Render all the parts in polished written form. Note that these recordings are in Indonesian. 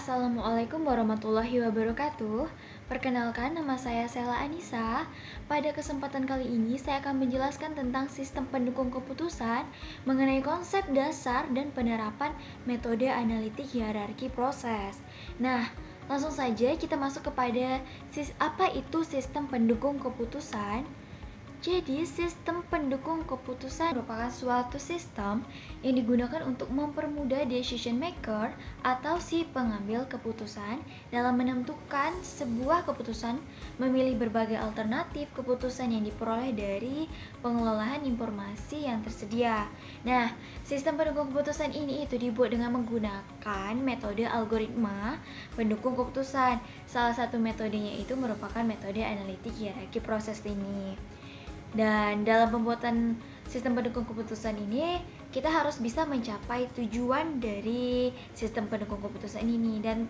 Assalamualaikum warahmatullahi wabarakatuh. Perkenalkan, nama saya Sela Anissa. Pada kesempatan kali ini saya akan menjelaskan tentang sistem pendukung keputusan mengenai konsep dasar dan penerapan metode analitik hierarki proses. Nah, langsung saja kita masuk kepada apa itu sistem pendukung keputusan. Jadi, sistem pendukung keputusan merupakan suatu sistem yang digunakan untuk mempermudah decision maker atau si pengambil keputusan dalam menentukan sebuah keputusan, memilih berbagai alternatif keputusan yang diperoleh dari pengelolaan informasi yang tersedia. Nah, sistem pendukung keputusan ini dibuat dengan menggunakan metode algoritma pendukung keputusan. Salah satu metodenya itu merupakan metode analitik hierarki proses ini. Dan dalam pembuatan sistem pendukung keputusan ini, kita harus bisa mencapai tujuan dari sistem pendukung keputusan ini. Dan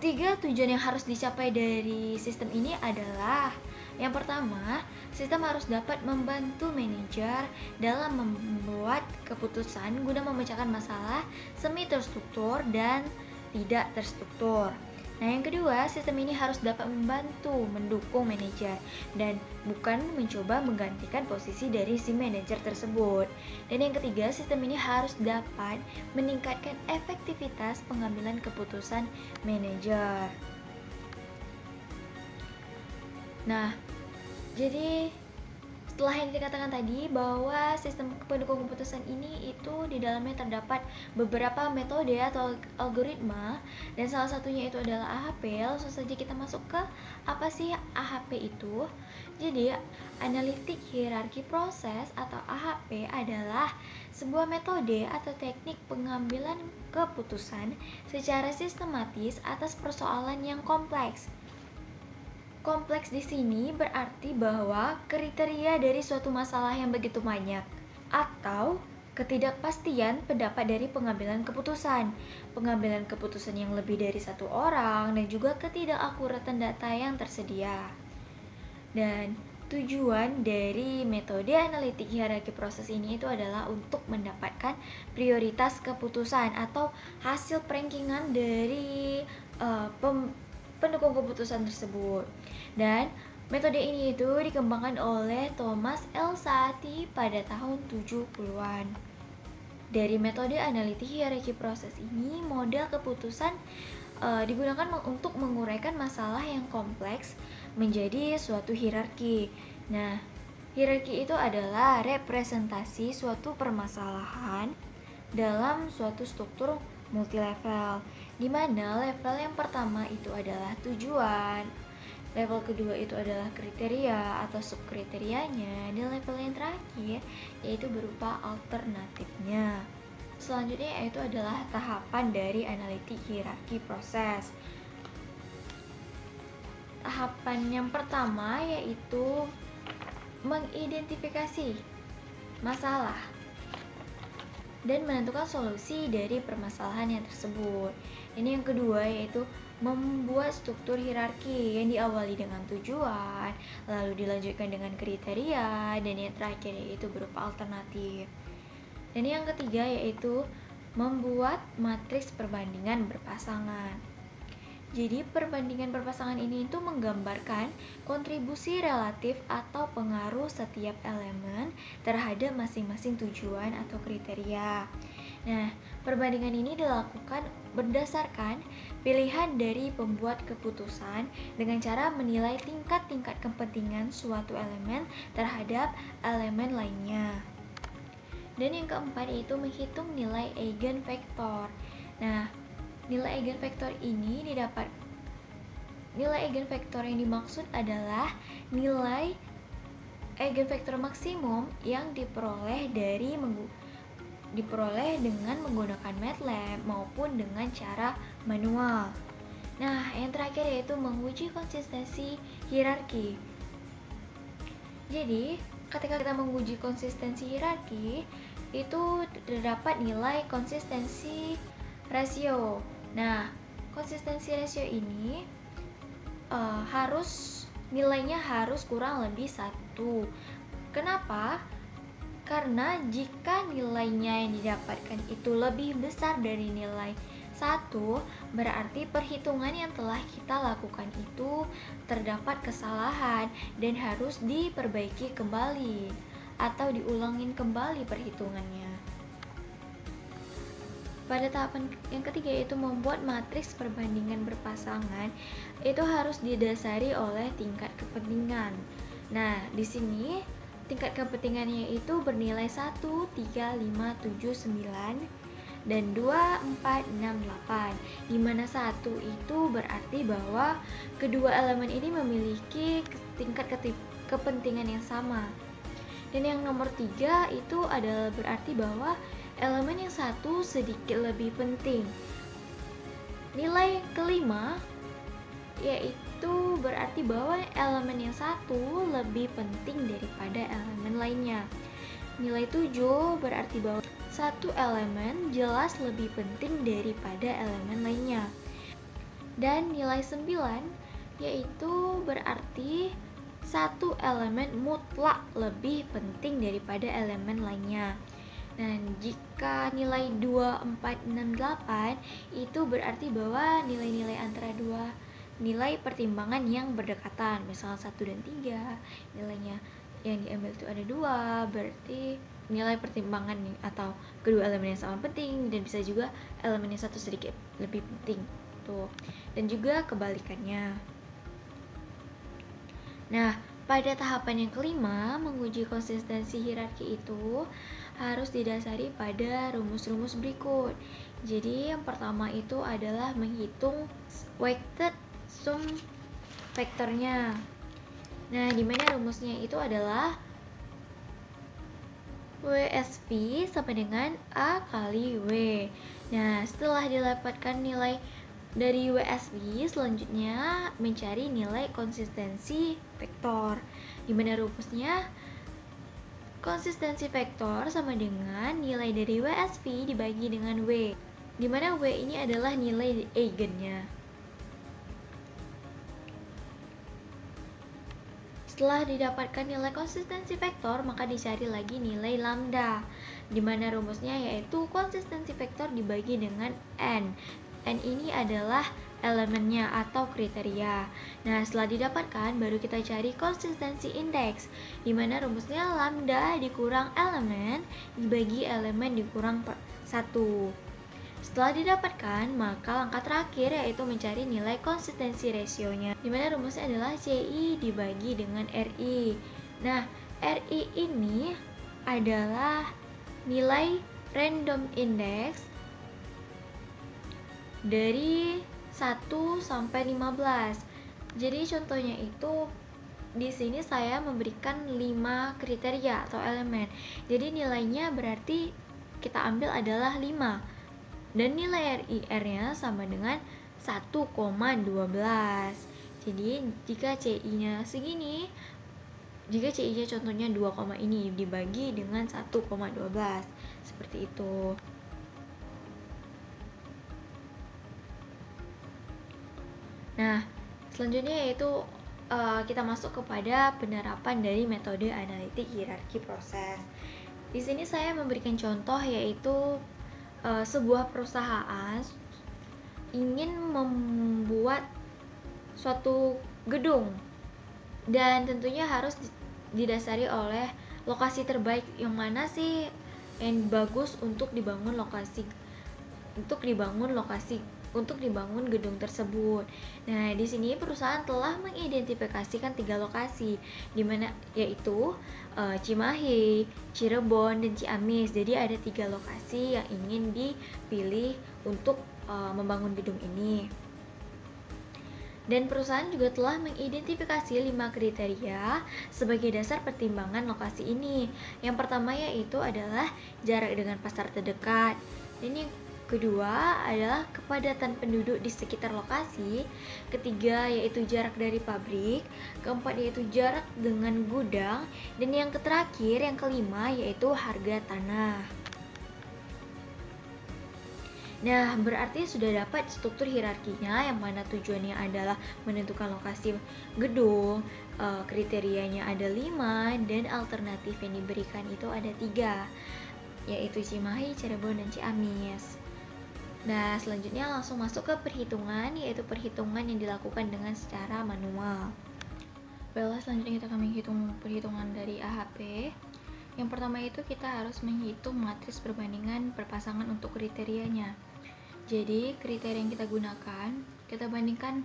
3 tujuan yang harus dicapai dari sistem ini adalah: yang pertama, sistem harus dapat membantu manajer dalam membuat keputusan guna memecahkan masalah semi terstruktur dan tidak terstruktur. Nah, yang kedua, sistem ini harus dapat mendukung manajer dan bukan mencoba menggantikan posisi dari si manajer tersebut. Dan yang ketiga, sistem ini harus dapat meningkatkan efektivitas pengambilan keputusan manajer. Nah, jadi setelah yang dikatakan tadi bahwa sistem pendukung keputusan ini di dalamnya terdapat beberapa metode atau algoritma, dan salah satunya itu adalah AHP. Langsung saja kita masuk ke apa sih AHP itu. Jadi, analitik hierarki proses atau AHP adalah sebuah metode atau teknik pengambilan keputusan secara sistematis atas persoalan yang kompleks. Kompleks di sini berarti bahwa kriteria dari suatu masalah yang begitu banyak atau ketidakpastian pendapat dari pengambilan keputusan yang lebih dari satu orang, dan juga ketidakakuratan data yang tersedia. Dan tujuan dari metode analitik hierarki proses ini adalah untuk mendapatkan prioritas keputusan atau hasil perankingan dari pendukung keputusan tersebut. Dan metode ini dikembangkan oleh Thomas L. Saati pada tahun 70-an. Dari metode analitik hierarki proses ini, model keputusan digunakan untuk menguraikan masalah yang kompleks menjadi suatu hierarki. Nah, hierarki itu adalah representasi suatu permasalahan dalam suatu struktur multilevel, di mana level yang pertama itu adalah tujuan, level kedua itu adalah kriteria atau subkriterianya, dan level yang terakhir yaitu berupa alternatifnya. Selanjutnya yaitu adalah tahapan dari analitik hierarki proses. Tahapan yang pertama yaitu mengidentifikasi masalah dan menentukan solusi dari permasalahan yang tersebut. Ini yang kedua yaitu membuat struktur hierarki yang diawali dengan tujuan, lalu dilanjutkan dengan kriteria, dan yang terakhir yaitu berupa alternatif. Dan yang ketiga yaitu membuat matriks perbandingan berpasangan. Jadi perbandingan berpasangan ini menggambarkan kontribusi relatif atau pengaruh setiap elemen terhadap masing-masing tujuan atau kriteria. Nah, perbandingan ini dilakukan berdasarkan pilihan dari pembuat keputusan dengan cara menilai tingkat-tingkat kepentingan suatu elemen terhadap elemen lainnya. Dan yang keempat yaitu menghitung nilai eigenvektor. Nah, nilai eigenvektor yang dimaksud adalah nilai eigenvektor maksimum yang diperoleh dengan menggunakan MATLAB maupun dengan cara manual. Nah, yang terakhir yaitu menguji konsistensi hierarki. Jadi, ketika kita menguji konsistensi hierarki, itu terdapat nilai konsistensi rasio. Nah, konsistensi rasio ini nilainya harus kurang lebih 1. Kenapa? Karena jika nilainya yang didapatkan itu lebih besar dari nilai 1 berarti perhitungan yang telah kita lakukan itu terdapat kesalahan dan harus diperbaiki kembali atau diulangin kembali perhitungannya. Pada tahapan yang ketiga yaitu membuat matriks perbandingan berpasangan, itu harus didasari oleh tingkat kepentingan. Nah, di sini tingkat kepentingannya itu bernilai 1, 3, 5, 7, 9 dan 2, 4, 6, 8. Di mana 1 itu berarti bahwa kedua elemen ini memiliki tingkat kepentingan yang sama. Dan yang nomor 3 itu adalah berarti bahwa elemen yang satu sedikit lebih penting. Nilai kelima yaitu berarti bahwa elemen yang satu lebih penting daripada elemen lainnya. Nilai 7 berarti bahwa satu elemen jelas lebih penting daripada elemen lainnya. Dan nilai 9 yaitu berarti satu elemen mutlak lebih penting daripada elemen lainnya. Dan jika nilai 2, 4, 6, 8 itu berarti bahwa nilai-nilai antara dua nilai pertimbangan yang berdekatan, misalnya 1 dan 3 nilainya yang diambil itu ada 2, berarti nilai pertimbangan atau kedua elemen yang sama penting, dan bisa juga elemen yang satu sedikit lebih penting tuh, dan juga kebalikannya. Nah, pada tahapan yang kelima, menguji konsistensi hierarki itu harus didasari pada rumus-rumus berikut. Jadi yang pertama itu adalah menghitung weighted sum vektornya. Nah, dimana rumusnya itu adalah WSV sama dengan A kali W. Nah, setelah didapatkan nilai dari WSV, selanjutnya mencari nilai konsistensi vektor. Dimana rumusnya konsistensi vektor sama dengan nilai dari WSV dibagi dengan W, dimana W ini adalah nilai eigennya. Setelah didapatkan nilai konsistensi vektor, maka dicari lagi nilai lambda, dimana rumusnya yaitu konsistensi vektor dibagi dengan N. N ini adalah elemennya atau kriteria. Nah, setelah didapatkan baru kita cari konsistensi indeks, dimana rumusnya lambda dikurang elemen dibagi elemen dikurang 1. Setelah didapatkan, maka langkah terakhir yaitu mencari nilai konsistensi rasionya, dimana rumusnya adalah CI dibagi dengan RI. Nah, RI ini adalah nilai random index dari 1 sampai 15. Jadi contohnya itu di sini saya memberikan 5 kriteria atau elemen. Jadi nilainya berarti kita ambil adalah 5. Dan nilai RIR-nya sama dengan 1,12. Jadi jika CI-nya segini, jika CI-nya contohnya 2, ini dibagi dengan 1,12. Seperti itu. Nah, selanjutnya yaitu kita masuk kepada penerapan dari metode analitik hierarki proses. Di sini saya memberikan contoh yaitu sebuah perusahaan ingin membuat suatu gedung, dan tentunya harus didasari oleh lokasi terbaik yang mana sih yang bagus untuk dibangun gedung tersebut. Nah, di sini perusahaan telah mengidentifikasikan 3 lokasi, di mana yaitu Cimahi, Cirebon, dan Ciamis. Jadi ada 3 lokasi yang ingin dipilih untuk membangun gedung ini. Dan perusahaan juga telah mengidentifikasi 5 kriteria sebagai dasar pertimbangan lokasi ini. Yang pertama yaitu adalah jarak dengan pasar terdekat. Dan yang kedua adalah kepadatan penduduk di sekitar lokasi. Ketiga yaitu jarak dari pabrik. Keempat yaitu jarak dengan gudang. Dan yang terakhir, yang kelima yaitu harga tanah. Nah, berarti sudah dapat struktur hierarkinya, yang mana tujuannya adalah menentukan lokasi gedung, kriterianya ada 5, dan alternatif yang diberikan itu ada 3, yaitu Cimahi, Cirebon, dan Ciamis. Nah, selanjutnya langsung masuk ke perhitungan, yaitu perhitungan yang dilakukan dengan secara manual. Baiklah, selanjutnya kita akan menghitung perhitungan dari AHP. Yang pertama itu kita harus menghitung matriks perbandingan perpasangan untuk kriterianya. Jadi, kriteria yang kita gunakan, kita bandingkan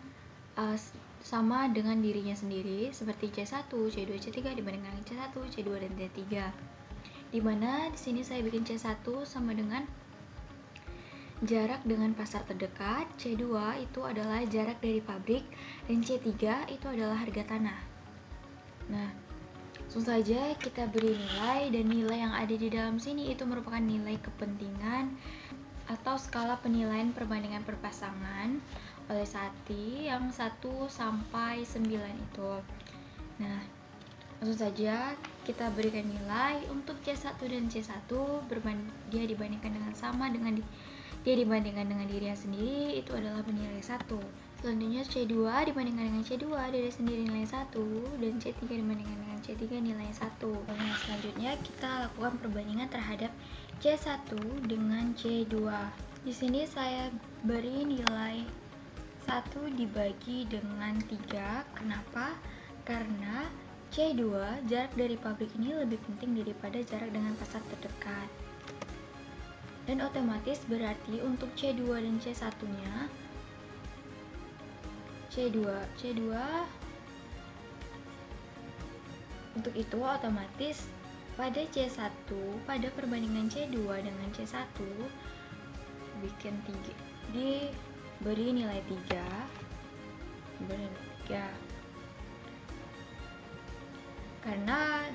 sama dengan dirinya sendiri, seperti C1, C2, C3 dibandingkan C1, C2, dan C3. Dimana di sini saya bikin C1 sama dengan jarak dengan pasar terdekat, C2 itu adalah jarak dari pabrik, dan C3 itu adalah harga tanah. Nah, langsung saja kita beri nilai, dan nilai yang ada di dalam sini itu merupakan nilai kepentingan atau skala penilaian perbandingan perpasangan oleh Sati yang 1 sampai 9 itu. Nah, langsung saja kita berikan nilai untuk C1 dan C1 dia dibandingkan dengan sama dengan dia dibandingkan dengan dirinya sendiri itu adalah bernilai 1. Selanjutnya C2 dibandingkan dengan C2 diri sendiri nilai 1, dan C3 dibandingkan dengan C3 nilai 1. Nah, selanjutnya kita lakukan perbandingan terhadap C1 dengan C2. Di sini saya beri nilai 1 dibagi dengan 3. Kenapa? Karena C2 jarak dari pabrik ini lebih penting daripada jarak dengan pasar terdekat. Dan otomatis berarti untuk C2 dan C1 nya C2 untuk itu otomatis pada C1 pada perbandingan C2 dengan C1 bikin 3 diberi nilai 3 karena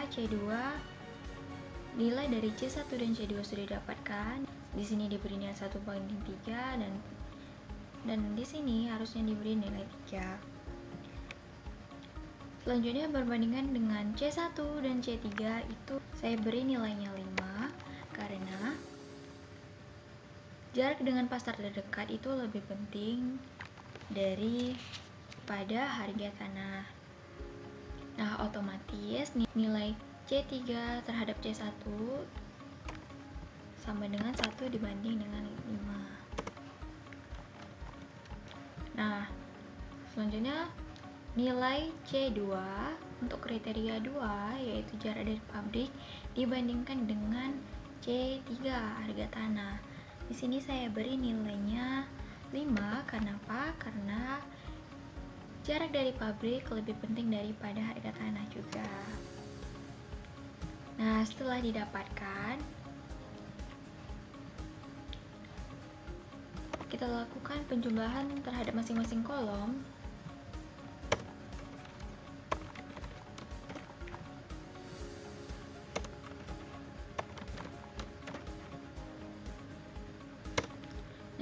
C2 nilai dari C1 dan C2 sudah didapatkan. Di sini diberi nilai 1 banding 3 dan di sini harusnya diberi nilai 3. Selanjutnya berbandingan dengan C1 dan C3 itu saya beri nilainya 5 karena jarak dengan pasar terdekat itu lebih penting daripada harga tanah. Nah, otomatis nilai C3 terhadap C1 sama dengan 1 dibanding dengan 5. Nah, selanjutnya nilai C2 untuk kriteria 2 yaitu jarak dari pabrik dibandingkan dengan C3 harga tanah. Di sini saya beri nilainya 5 karena apa? Karena jarak dari pabrik lebih penting daripada harga tanah juga. Nah, setelah didapatkan, kita lakukan penjumlahan terhadap masing-masing kolom.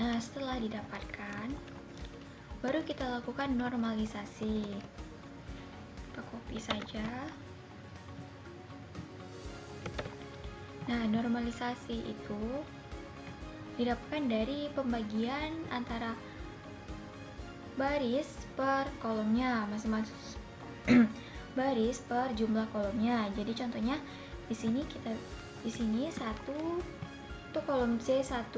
Nah, setelah didapatkan, baru kita lakukan normalisasi. Kita copy saja. Nah, normalisasi itu didapatkan dari pembagian antara baris per kolomnya, masing-masing baris per jumlah kolomnya. Jadi contohnya di sini satu untuk kolom C1,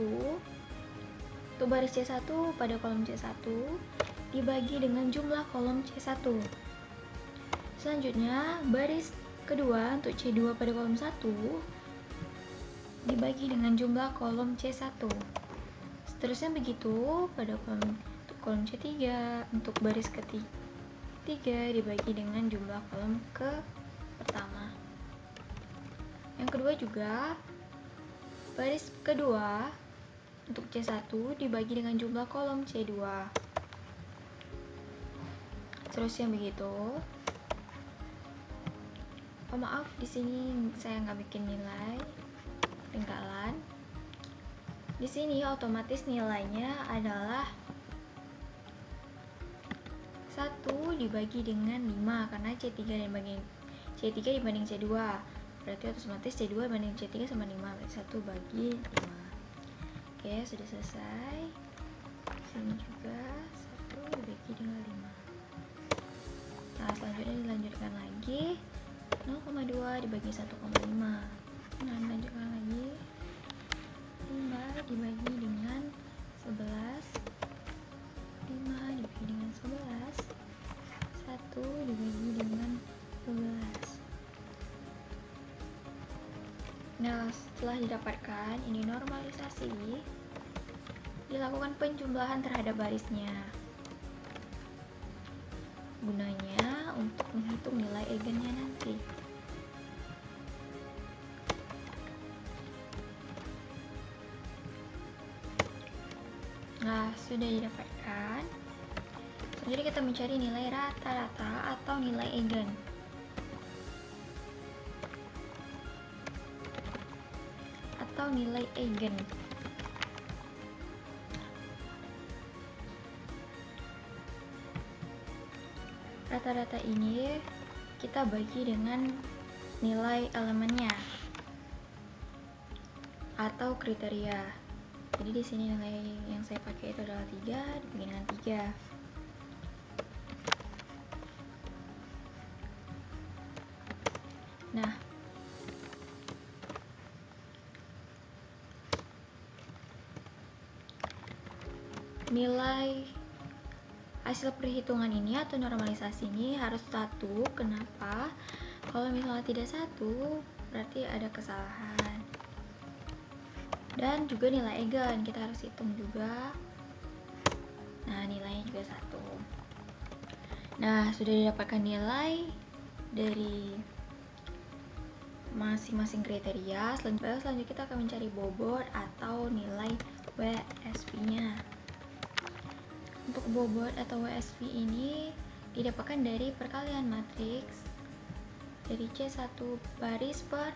untuk baris C1 pada kolom C1 dibagi dengan jumlah kolom C1. Selanjutnya baris kedua untuk C2 pada kolom 1 dibagi dengan jumlah kolom C1. Seterusnya begitu pada kolom C3 untuk baris ketiga dibagi dengan jumlah kolom pertama. Yang kedua juga baris kedua untuk C1 dibagi dengan jumlah kolom C2. Seterusnya begitu. Oh maaf, di sini saya nggak bikin nilai penggalan. Di sini otomatis nilainya adalah 1 dibagi dengan 5 karena C3 dibanding C2. Berarti otomatis C2 dibanding C3 sama 5. Berarti 1 bagi 5. Oke, sudah selesai. Sini juga 1 dibagi dengan 5. Nah, selanjutnya dilanjutkan lagi. 0,2 dibagi 1,5. Nah, lanjutkan lagi 5 dibagi dengan 11, 5 dibagi dengan 11, 1 dibagi dengan 12. Nah, setelah didapatkan ini normalisasi, dilakukan penjumlahan terhadap barisnya. Gunanya untuk menghitung nilai eigennya nanti. Nah, sudah didapatkan. Selanjutnya kita mencari nilai rata-rata atau nilai eigen. Atau nilai eigen. Rata-rata ini kita bagi dengan nilai elemennya atau kriteria. Jadi di sini nilai yang saya pakai itu adalah 3 dibagi dengan 3. Nah, nilai hasil perhitungan ini atau normalisasi ini harus 1. Kenapa? Kalau misalnya tidak 1, berarti ada kesalahan. Dan juga nilai eigen kita harus hitung juga. Nah, nilainya juga 1. Nah, sudah didapatkan nilai dari masing-masing kriteria. Selanjutnya kita akan mencari bobot atau nilai WSV-nya. Untuk bobot atau WSV ini didapatkan dari perkalian matriks dari C1 baris per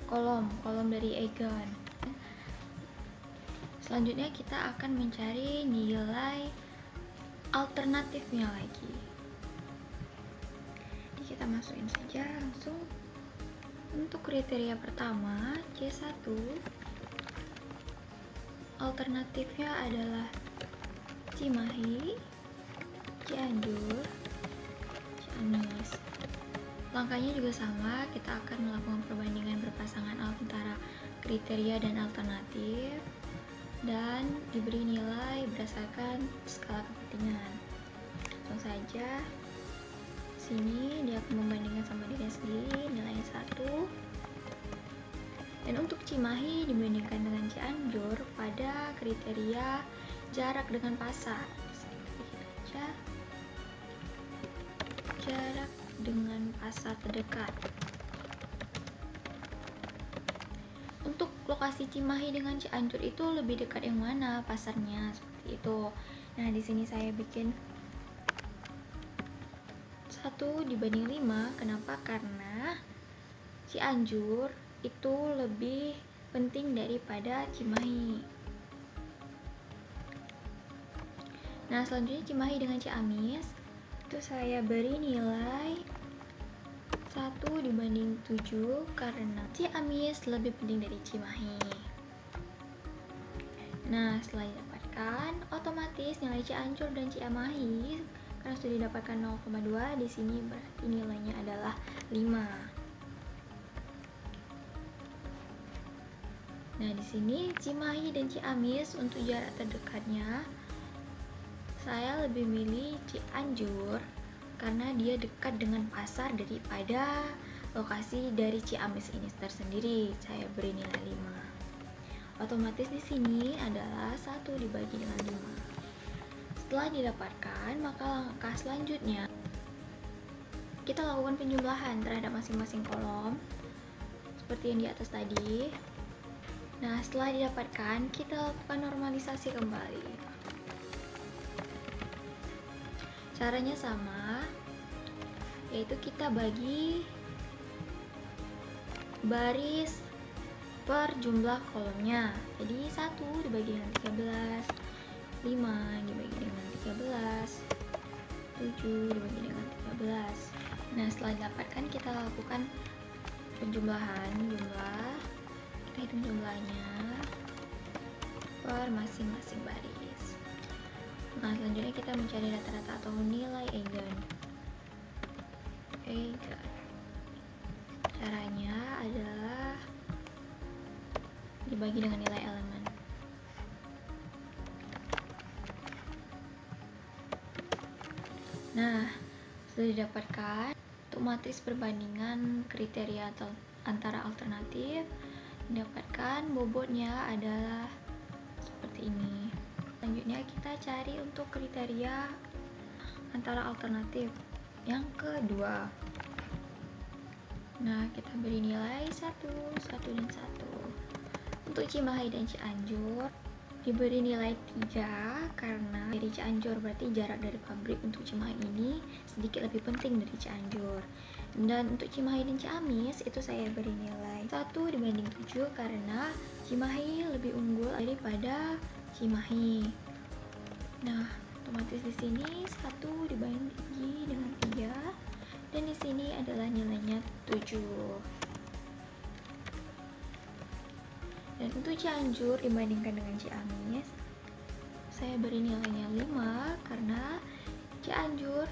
kolom dari eigen. Selanjutnya kita akan mencari nilai alternatifnya lagi. Jadi kita masukin saja langsung. Untuk kriteria pertama C1, alternatifnya adalah Cimahi, Cianjur, Ciamis. Langkahnya juga sama, kita akan melakukan perbandingan berpasangan antara kriteria dan alternatif dan diberi nilai berdasarkan skala kepentingan. Langsung saja sini dia akan membandingkan sama dirinya sendiri, nilainya 1. Dan untuk Cimahi dibandingkan dengan Cianjur pada kriteria jarak dengan pasar. Kita jarak dengan pasar terdekat. Untuk lokasi Cimahi dengan Cianjur itu lebih dekat yang mana pasarnya, seperti itu. Nah, di sini saya bikin 1 dibanding 5. Kenapa? Karena Cianjur itu lebih penting daripada Cimahi. Nah, selanjutnya Cimahi dengan Ciamis itu saya beri nilai 1 dibanding 7 karena Ciamis lebih penting dari Cimahi. Nah, setelah didapatkan, otomatis nilai Cianjur dan Cimahi karena sudah didapatkan 0,2, di sini berarti nilainya adalah 5. Nah, di sini Cimahi dan Ciamis untuk jarak terdekatnya saya lebih milih Cianjur karena dia dekat dengan pasar daripada lokasi dari Ciamis ini tersendiri. Saya beri nilai 5. Otomatis di sini adalah 1 dibagi dengan 5. Setelah didapatkan, maka langkah selanjutnya kita lakukan penjumlahan terhadap masing-masing kolom seperti yang di atas tadi. Nah, setelah didapatkan, kita lakukan normalisasi kembali. Caranya sama, yaitu kita bagi baris per jumlah kolomnya. Jadi 1 dibagi dengan 13, 5 dibagi dengan 13, 7 dibagi dengan 13. Nah, setelah didapatkan kita lakukan penjumlahan jumlah. Kita hitung jumlahnya per masing-masing baris. Nah, selanjutnya kita mencari rata-rata atau nilai eigen. Caranya adalah dibagi dengan nilai elemen. Nah, sudah didapatkan. Untuk matriks perbandingan kriteria antara alternatif, didapatkan bobotnya adalah seperti ini. Selanjutnya kita cari untuk kriteria antara alternatif yang kedua. Nah, kita beri nilai 1, 1, dan 1. Untuk Cimahi dan Cianjur diberi nilai 3 karena dari Cianjur, berarti jarak dari pabrik untuk Cimahi ini sedikit lebih penting dari Cianjur. Dan untuk Cimahi dan Ciamis itu saya beri nilai 1 dibanding 7 karena Cimahi lebih unggul daripada Cimahi. Nah, otomatis di sini 1 dibagi dengan 3 dan di sini adalah nilainya 7. Dan untuk Cianjur dibandingkan dengan Ciamis, saya beri nilainya 5 karena Cianjur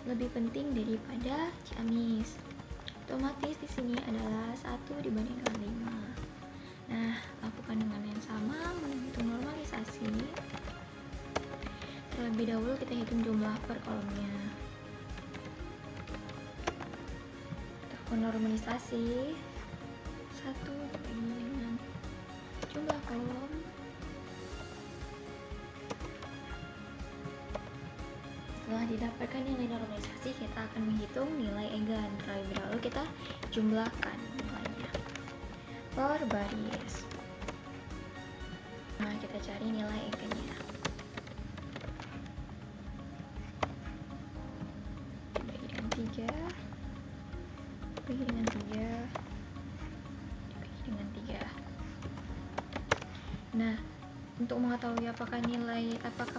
lebih penting daripada Ciamis. Otomatis di sini adalah 1 dibandingkan 5. Nah, lakukan dengan yang sama, menghitung normalisasi. Terlebih dahulu kita hitung jumlah per kolomnya. Lakukan normalisasi 1 dibagi dengan jumlah kolom. Setelah didapatkan nilai normalisasi, kita akan menghitung nilai eigen. Terlebih dahulu kita jumlahkan nilainya per baris. Nah, kita cari nilai eigennya. Dibagi dengan 3, dibagi dengan 3, dibagi dengan 3. Nah, untuk mengetahui apakah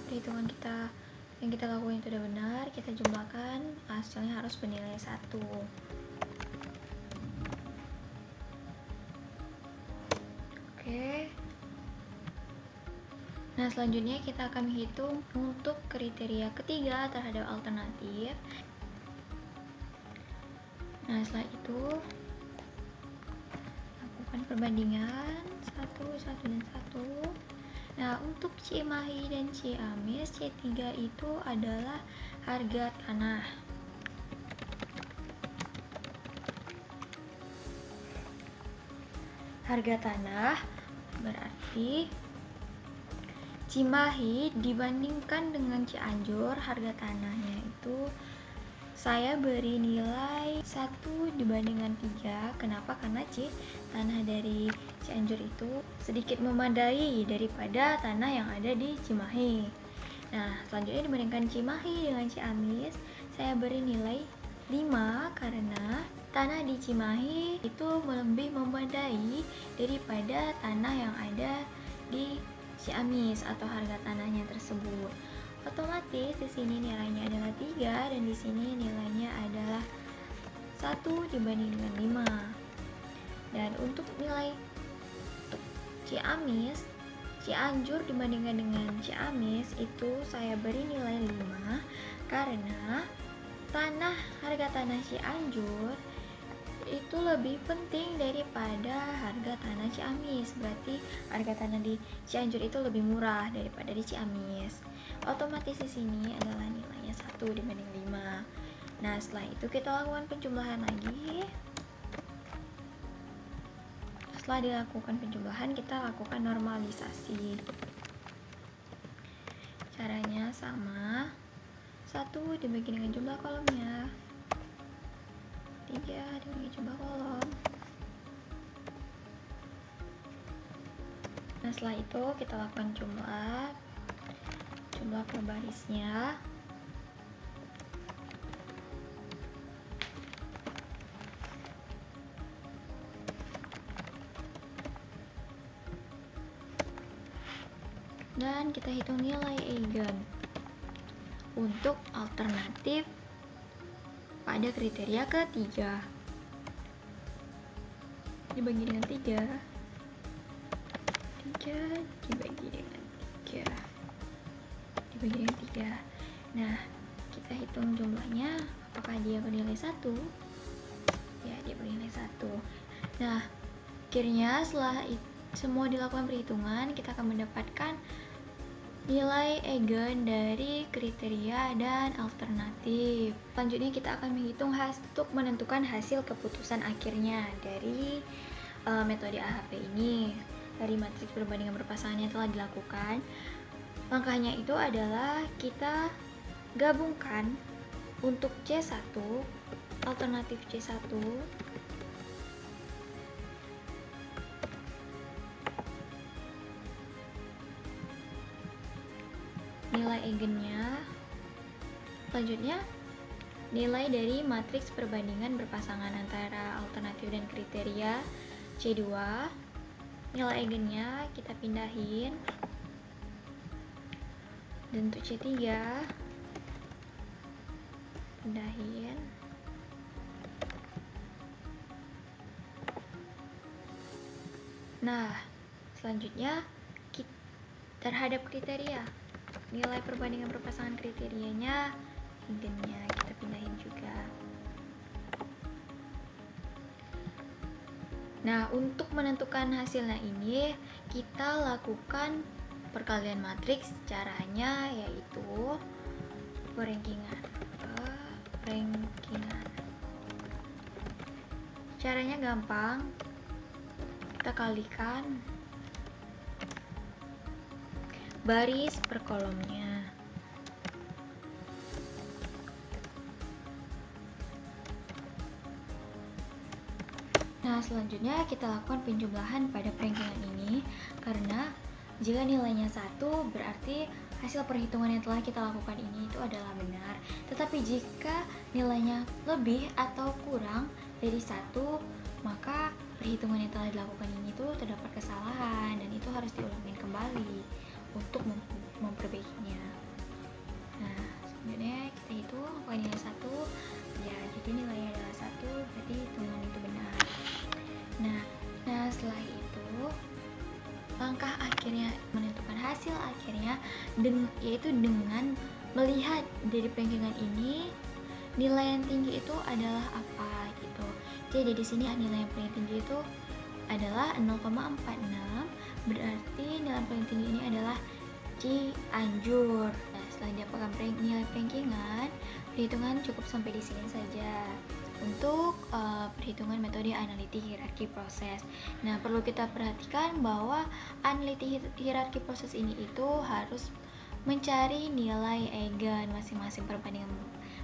perhitungan kita yang kita lakukan itu sudah benar, kita jumlahkan, hasilnya harus bernilai 1. Oke. Nah, selanjutnya kita akan menghitung untuk kriteria ketiga terhadap alternatif. Nah, setelah itu lakukan perbandingan 1, 1, dan 1. Nah, untuk Cimahi dan Ciamis, C3 itu adalah harga tanah. Harga tanah berarti Cimahi dibandingkan dengan Cianjur, harga tanahnya itu saya beri nilai 1 dibandingkan 3. Kenapa? Karena tanah dari Cianjur itu sedikit memadai daripada tanah yang ada di Cimahi. Nah, selanjutnya dibandingkan Cimahi dengan Ciamis, saya beri nilai 5 karena tanah di Cimahi itu lebih memadai daripada tanah yang ada di Ciamis atau harga tanahnya tersebut. Otomatis di sini nilainya adalah 3 dan di sini nilainya adalah 1 dibanding dengan 5. Dan untuk nilai Ciamis, Cianjur dibandingkan dengan Ciamis itu saya beri nilai 5 karena harga tanah Cianjur itu lebih penting daripada harga tanah Ciamis. Berarti harga tanah di Cianjur itu lebih murah daripada di Ciamis. Otomatis di sini adalah nilainya 1 dibanding 5. Nah, setelah itu kita lakukan penjumlahan lagi. Setelah dilakukan penjumlahan, kita lakukan normalisasi. Caranya sama. 1 dibagi dengan jumlah kolomnya, 3 dibagi jumlah kolom. Nah, setelah itu kita lakukan jumlah per barisnya. Dan kita hitung nilai eigen untuk alternatif pada kriteria ketiga. Dibagi dengan 3 dibagi dengan 3 dibagi dengan 3. Nah, kita hitung jumlahnya, apakah dia bernilai 1? Ya, dia bernilai 1. Nah, akhirnya setelah semua dilakukan perhitungan, kita akan mendapatkan nilai eigen dari kriteria dan alternatif. Selanjutnya kita akan menghitung untuk menentukan hasil keputusan akhirnya dari metode AHP ini. Dari matriks perbandingan berpasangan yang telah dilakukan, langkahnya itu adalah kita gabungkan untuk C1, alternatif C1 nilai eigennya. Selanjutnya nilai dari matriks perbandingan berpasangan antara alternatif dan kriteria C2, nilai eigennya kita pindahin. Dan untuk C3 pindahin. Nah, selanjutnya terhadap kriteria, nilai perbandingan berpasangan kriterianya, eigennya kita pindahin juga. Nah, untuk menentukan hasilnya ini kita lakukan perkalian matriks. Caranya yaitu perankingan. Caranya gampang, kita kalikan baris per kolomnya. Nah, selanjutnya kita lakukan penjumlahan pada perankingan ini, karena jika nilainya 1 berarti hasil perhitungan yang telah kita lakukan ini itu adalah benar. Tetapi jika nilainya lebih atau kurang dari 1, maka perhitungan yang telah dilakukan ini tuh terdapat kesalahan dan itu harus diulangi kembali untuk memperbaikinya. Nah, sebenarnya kita hitung apakah nilai 1, ya jadi nilainya adalah 1, berarti hitungan itu benar. Nah setelah itu langkah akhirnya menentukan hasil akhirnya yaitu dengan melihat dari perankingan ini nilai yang tinggi itu adalah apa gitu. Jadi di sini nilai yang paling tinggi itu adalah 0,46, berarti nilai yang paling tinggi ini adalah Cianjur. Nah, setelah didapatkan nilai perankingan, perhitungan cukup sampai di sini saja untuk perhitungan metode analitik hierarki proses. Nah, perlu kita perhatikan bahwa analitik hierarki proses ini itu harus mencari nilai eigen masing-masing perbandingan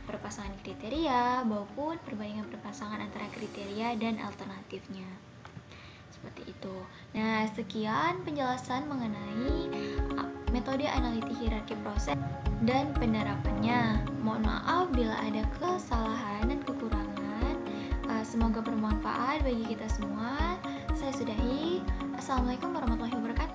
berpasangan kriteria maupun perbandingan berpasangan antara kriteria dan alternatifnya. Seperti itu. Nah, sekian penjelasan mengenai metode analitik hierarki proses dan penerapannya. Mohon maaf bila ada kesalahan dan kekurangan. Semoga bermanfaat bagi kita semua. Saya sudahi. Assalamualaikum warahmatullahi wabarakatuh.